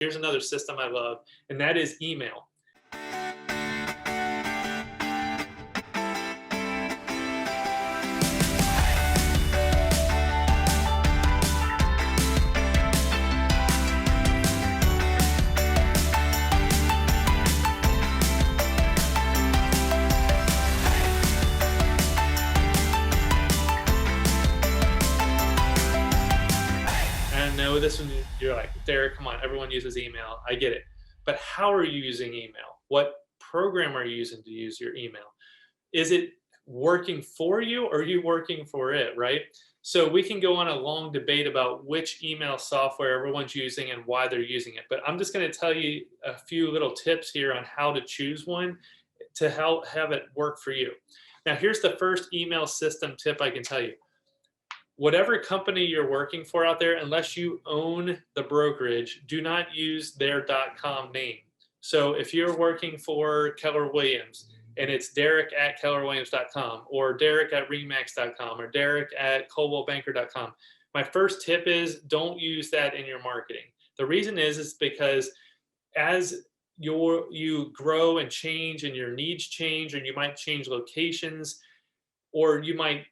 Here's another system I love, and that is email. And I know this one, you're like, Derek, come on, everyone uses email. I get it. But how are you using email? What program are you using to use your email? Is it working for you or are you working for it, right? So we can go on a long debate about which email software everyone's using and why they're using it. But I'm just going to tell you a few little tips here on how to choose one to help have it work for you. Now, here's the first email system tip I can tell you. Whatever company you're working for out there, unless you own the brokerage, do not use their .com name. So if you're working for Keller Williams and it's Derek at kellerwilliams.com or Derek at remax.com or Derek at coldwellbanker.com, my first tip is don't use that in your marketing. The reason is because as you grow and change and your needs change, and you might change locations, or you might,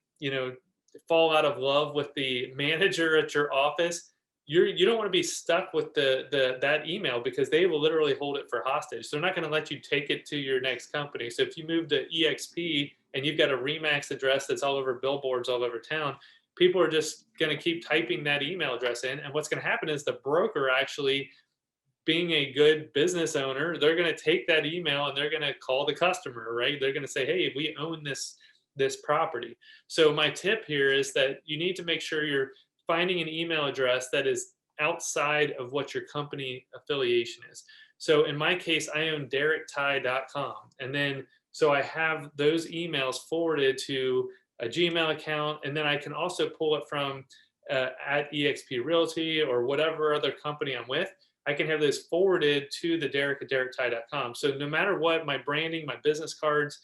fall out of love with the manager at your office, you don't want to be stuck with that email, because they will literally hold it for hostage. So they're not going to let you take it to your next company. So if you move to EXP and you've got a Remax address that's all over billboards all over town, people are just going to keep typing that email address in. And what's going to happen is the broker, actually being a good business owner, they're going to take that email and they're going to call the customer, right? They're going to say, hey, we own this property. So my tip here is that you need to make sure you're finding an email address that is outside of what your company affiliation is. So in my case, I own derekty.com. And then, so I have those emails forwarded to a Gmail account. And then I can also pull it from at eXp Realty or whatever other company I'm with. I can have those forwarded to the Derek at derekty.com. So no matter what, my branding, my business cards,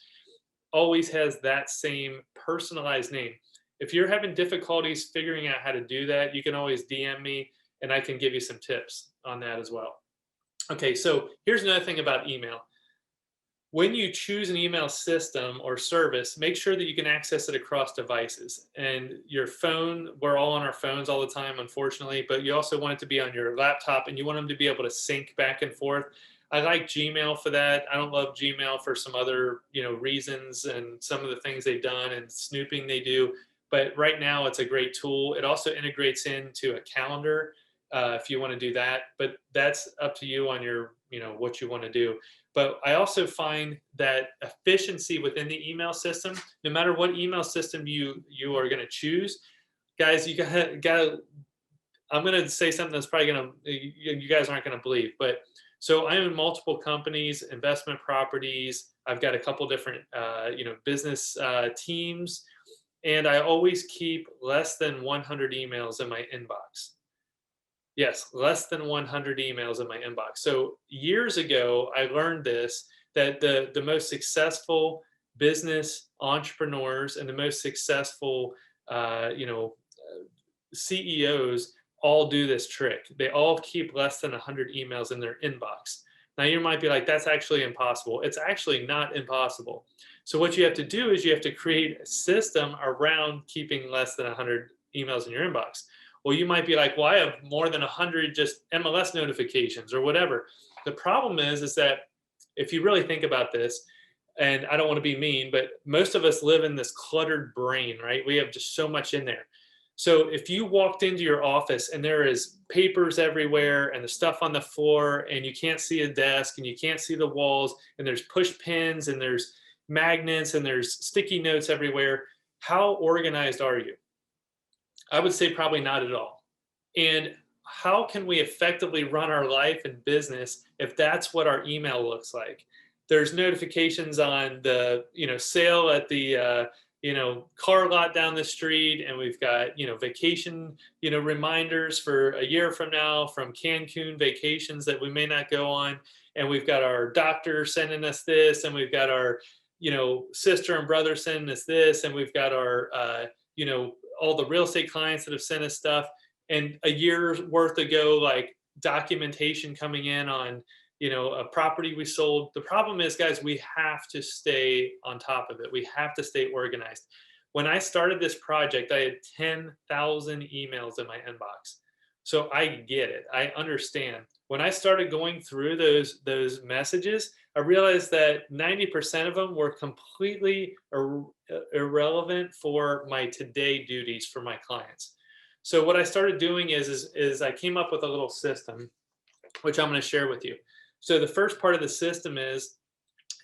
always has that same personalized name. If you're having difficulties figuring out how to do that, you can always DM me and I can give you some tips on that as well. Okay, so here's another thing about email. When you choose an email system or service, make sure that you can access it across devices. And your phone, we're all on our phones all the time, unfortunately, but you also want it to be on your laptop, and you want them to be able to sync back and forth. I like Gmail for that. I don't love Gmail for some other, reasons and some of the things they've done and snooping they do. But right now, it's a great tool. It also integrates into a calendar if you want to do that. But that's up to you on your, what you want to do. But I also find that efficiency within the email system, no matter what email system you are going to choose, guys, you got. I'm going to say something that's probably you guys aren't going to believe, but. So I own multiple companies, investment properties. I've got a couple different, business teams, and I always keep less than 100 emails in my inbox. Yes, less than 100 emails in my inbox. So years ago, I learned this, that the most successful business entrepreneurs and the most successful, CEOs all do this trick. They all keep less than 100 emails in their inbox. Now you might be like, that's actually impossible. It's actually not impossible. So what you have to do is you have to create a system around keeping less than 100 emails in your inbox. Well, you might be like, well, I have more than 100 just MLS notifications or whatever. The problem is that if you really think about this, and I don't want to be mean, but most of us live in this cluttered brain, right? We have just so much in there. So if you walked into your office and there is papers everywhere and the stuff on the floor and you can't see a desk and you can't see the walls and there's push pins and there's magnets and there's sticky notes everywhere, how organized are you? I would say probably not at all. And how can we effectively run our life and business if that's what our email looks like? There's notifications on the, sale at the, car lot down the street, and we've got, vacation, reminders for a year from now from Cancun vacations that we may not go on. And we've got our doctor sending us this, and we've got our, sister and brother sending us this, and we've got our, all the real estate clients that have sent us stuff. And a year's worth ago, like documentation coming in on, a property we sold. The problem is, guys, we have to stay on top of it. We have to stay organized. When I started this project, I had 10,000 emails in my inbox. So I get it. I understand. When I started going through those messages, I realized that 90% of them were completely irrelevant for my today duties for my clients. So what I started doing is I came up with a little system, which I'm going to share with you. So the first part of the system is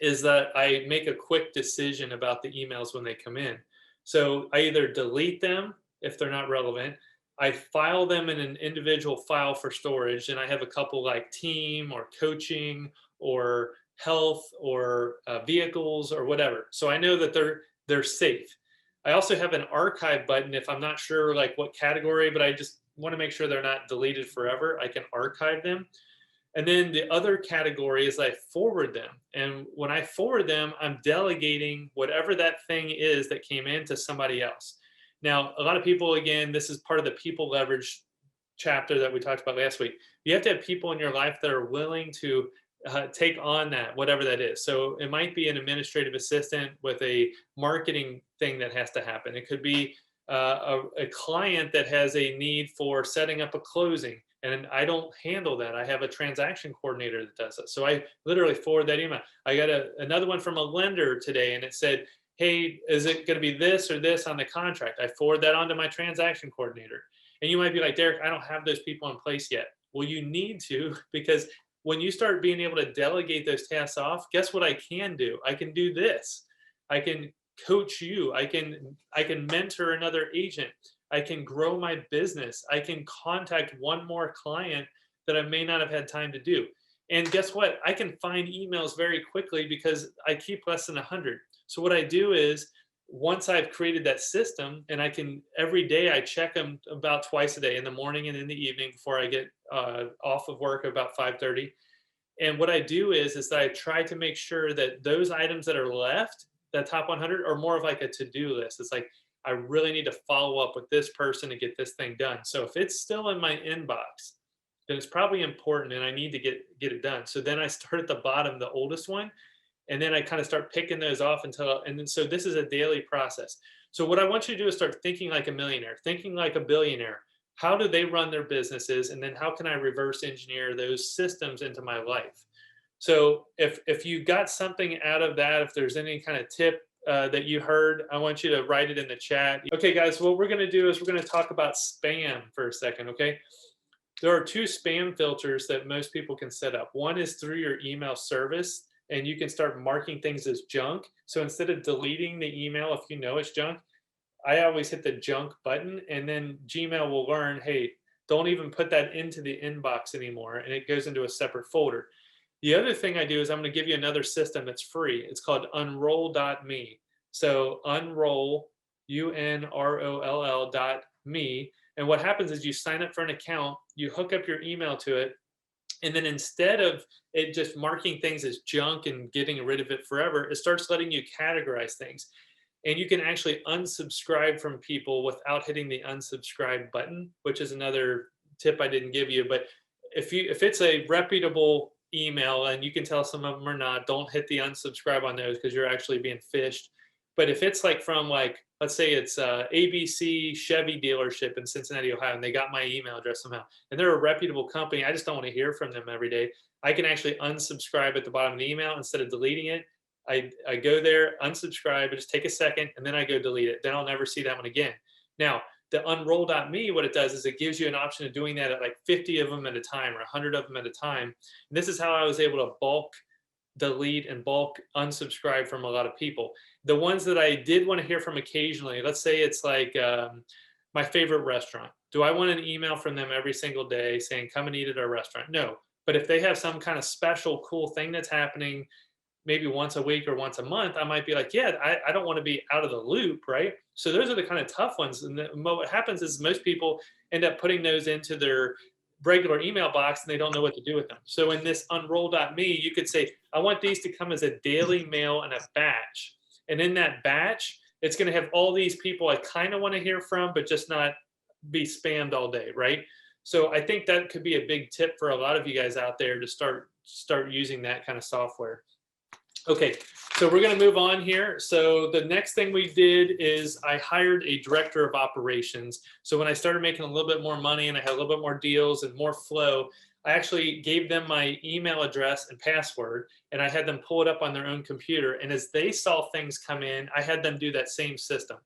that I make a quick decision about the emails when they come in. So I either delete them if they're not relevant. I file them in an individual file for storage, and I have a couple like team or coaching or health or vehicles or whatever. So I know that they're safe. I also have an archive button if I'm not sure like what category, but I just want to make sure they're not deleted forever. I can archive them. And then the other category is I forward them. And when I forward them, I'm delegating whatever that thing is that came in to somebody else. Now, a lot of people, again, this is part of the people leverage chapter that we talked about last week. You have to have people in your life that are willing to take on that, whatever that is. So it might be an administrative assistant with a marketing thing that has to happen. It could be a client that has a need for setting up a closing, and I don't handle that. I have a transaction coordinator that does it. So I literally forward that email. I got another one from a lender today, and it said, hey, is it going to be this or this on the contract? I forward that on to my transaction coordinator. And you might be like, Derek, I don't have those people in place yet. Well, you need to, because when you start being able to delegate those tasks off, guess what I can do? I can do this. I can coach you. I can mentor another agent. I can grow my business. I can contact one more client that I may not have had time to do. And guess what? I can find emails very quickly because I keep less than 100. So what I do is once I've created that system, and I can every day I check them about twice a day, in the morning and in the evening before I get off of work about 5:30. And what I do is that I try to make sure that those items that are left, that top 100, are more of like a to-do list. It's like, I really need to follow up with this person to get this thing done. So if it's still in my inbox, then it's probably important and I need to get it done. So then I start at the bottom, the oldest one, and then I kind of start picking those off and then so this is a daily process. So what I want you to do is start thinking like a millionaire, thinking like a billionaire. How do they run their businesses? And then how can I reverse engineer those systems into my life? So if you got something out of that, if there's any kind of tip that you heard, I want you to write it in the chat. Okay, guys, what we're going to do is we're going to talk about spam for a second, okay? There are two spam filters that most people can set up. One is through your email service, and you can start marking things as junk. So instead of deleting the email if you know it's junk, I always hit the junk button, and then Gmail will learn, hey, don't even put that into the inbox anymore, and it goes into a separate folder. The other thing I do is I'm going to give you another system that's free. It's called unroll.me. So unroll, UNROLL.me. And what happens is you sign up for an account, you hook up your email to it, and then instead of it just marking things as junk and getting rid of it forever, it starts letting you categorize things. And you can actually unsubscribe from people without hitting the unsubscribe button, which is another tip I didn't give you. But if it's a reputable email and you can tell some of them are not, don't hit the unsubscribe on those because you're actually being phished. But if it's like from like, let's say it's ABC Chevy dealership in Cincinnati, Ohio, and they got my email address somehow, and they're a reputable company, I just don't want to hear from them every day. I can actually unsubscribe at the bottom of the email instead of deleting it. I go there, unsubscribe, I just take a second, and then I go delete it. Then I'll never see that one again. Now, the unroll.me, what it does is it gives you an option of doing that at like 50 of them at a time or 100 of them at a time. And this is how I was able to bulk delete and bulk unsubscribe from a lot of people. The ones that I did want to hear from occasionally, let's say it's like my favorite restaurant. Do I want an email from them every single day saying, come and eat at our restaurant? No. But if they have some kind of special cool thing that's happening, maybe once a week or once a month, I might be like, yeah, I don't want to be out of the loop, right? So those are the kind of tough ones. And what happens is most people end up putting those into their regular email box and they don't know what to do with them. So in this unroll.me, you could say, I want these to come as a daily mail and a batch. And in that batch, it's going to have all these people I kind of want to hear from, but just not be spammed all day, right? So I think that could be a big tip for a lot of you guys out there to start using that kind of software. Okay, so we're going to move on here. So the next thing we did is I hired a director of operations. So when I started making a little bit more money and I had a little bit more deals and more flow, I actually gave them my email address and password, and I had them pull it up on their own computer. And as they saw things come in, I had them do that same system.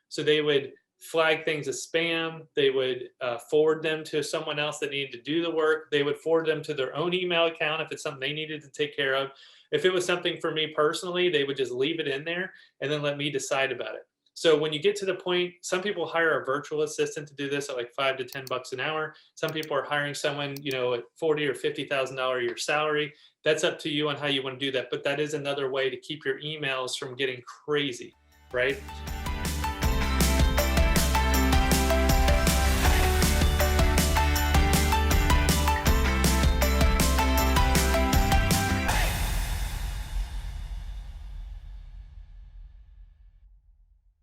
So they would flag things as spam. They would forward them to someone else that needed to do the work. They would forward them to their own email account if it's something they needed to take care of. If it was something for me personally, they would just leave it in there and then let me decide about it. So when you get to the point, some people hire a virtual assistant to do this at like $5 to $10 an hour. Some people are hiring someone, you know, at $40,000 or $50,000 a year salary. That's up to you on how you want to do that. But that is another way to keep your emails from getting crazy, right?